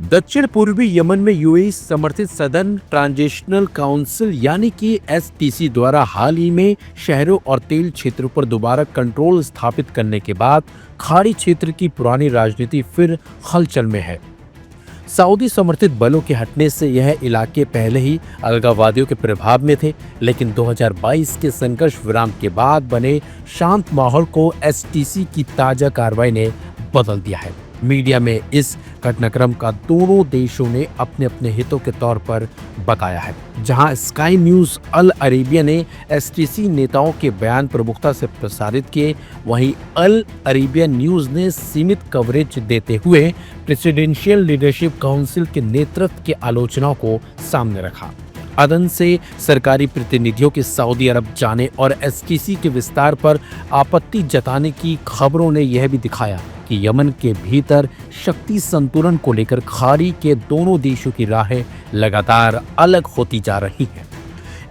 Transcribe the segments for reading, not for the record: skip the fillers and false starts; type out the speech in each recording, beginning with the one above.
दक्षिण पूर्वी यमन में यूएई समर्थित सदर्न ट्रांजिशनल काउंसिल यानी कि एसटीसी द्वारा हाल ही में शहरों और तेल क्षेत्रों पर दोबारा कंट्रोल स्थापित करने के बाद खाड़ी क्षेत्र की पुरानी राजनीति फिर हलचल में है। सऊदी समर्थित बलों के हटने से यह इलाके पहले ही अलगाववादियों के प्रभाव में थे, लेकिन 2022 के संघर्ष विराम के बाद बने शांत माहौल को एसटीसी की ताजा कार्रवाई ने बदल दिया है। मीडिया में इस घटनाक्रम का दोनों देशों ने अपने अपने हितों के तौर पर बताया है। जहां स्काई न्यूज अल अरेबिया ने एसटीसी नेताओं के बयान प्रमुखता से प्रसारित किए, वहीं अल अरेबिया न्यूज ने सीमित कवरेज देते हुए प्रेसिडेंशियल लीडरशिप काउंसिल के नेतृत्व की आलोचनाओं को सामने रखा। अदन से सरकारी प्रतिनिधियों के सऊदी अरब जाने और एसटीसी के विस्तार पर आपत्ति जताने की खबरों ने यह भी दिखाया कि यमन के भीतर शक्ति संतुलन को लेकर खाड़ी के दोनों देशों की राहें लगातार अलग होती जा रही हैं।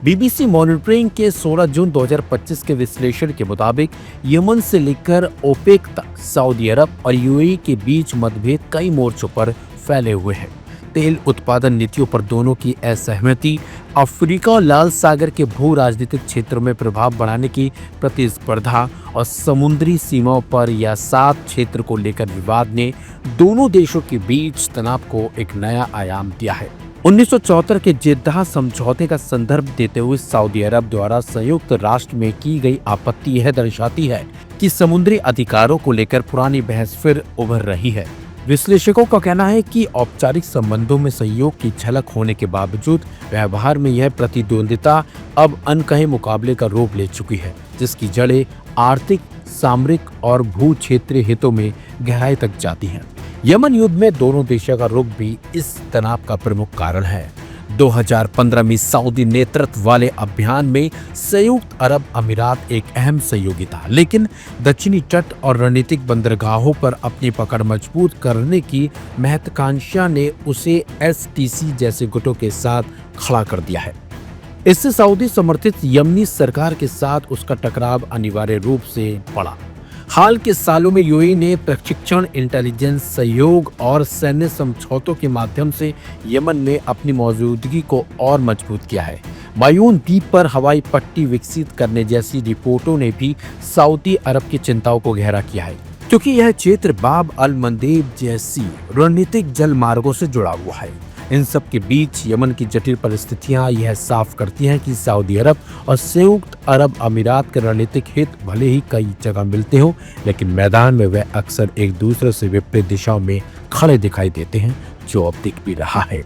बीबीसी मॉनिटरिंग के 16 जून 2025 के विश्लेषण के मुताबिक यमन से लेकर ओपेक तक सऊदी अरब और यूएई के बीच मतभेद कई मोर्चों पर फैले हुए हैं। तेल उत्पादन नीतियों पर दोनों की असहमति, अफ्रीका और लाल सागर के भू राजनीतिक क्षेत्रों में प्रभाव बढ़ाने की प्रतिस्पर्धा और समुद्री सीमाओं पर या सात क्षेत्र को लेकर विवाद ने दोनों देशों के बीच तनाव को एक नया आयाम दिया है। 1974 के जेद्दाह समझौते का संदर्भ देते हुए सऊदी अरब द्वारा संयुक्त राष्ट्र में की गई आपत्ति यह दर्शाती है कि समुद्री अधिकारों को लेकर पुरानी बहस फिर उभर रही है। विश्लेषकों का कहना है कि औपचारिक संबंधों में सहयोग की झलक होने के बावजूद व्यवहार में यह प्रतिद्वंदिता अब अनकहे मुकाबले का रूप ले चुकी है, जिसकी जड़ें आर्थिक, सामरिक और भू क्षेत्रीय हितों में गहराई तक जाती हैं। यमन युद्ध में दोनों देशों का रुख भी इस तनाव का प्रमुख कारण है। 2015 में सऊदी नेतृत्व वाले अभियान में संयुक्त अरब अमीरात एक अहम सहयोगी था, लेकिन दक्षिणी तट और रणनीतिक बंदरगाहों पर अपनी पकड़ मजबूत करने की महत्वाकांक्षा ने उसे एसटीसी जैसे गुटों के साथ खड़ा कर दिया है। इससे सऊदी समर्थित यमनी सरकार के साथ उसका टकराव अनिवार्य रूप से बढ़ा। हाल के सालों में यूएई ने प्रशिक्षण, इंटेलिजेंस सहयोग और सैन्य समझौतों के माध्यम से यमन में अपनी मौजूदगी को और मजबूत किया है। मायून द्वीप पर हवाई पट्टी विकसित करने जैसी रिपोर्टों ने भी सऊदी अरब की चिंताओं को गहरा किया है, क्योंकि यह क्षेत्र बाब अल मंदेब जैसी रणनीतिक जल मार्गों से जुड़ा हुआ है। इन सब के बीच यमन की जटिल परिस्थितियां यह साफ करती हैं कि सऊदी अरब और संयुक्त अरब अमीरात के रणनीतिक हित भले ही कई जगह मिलते हों, लेकिन मैदान में वह अक्सर एक दूसरे से विपरीत दिशाओं में खड़े दिखाई देते हैं, जो अब दिख भी रहा है।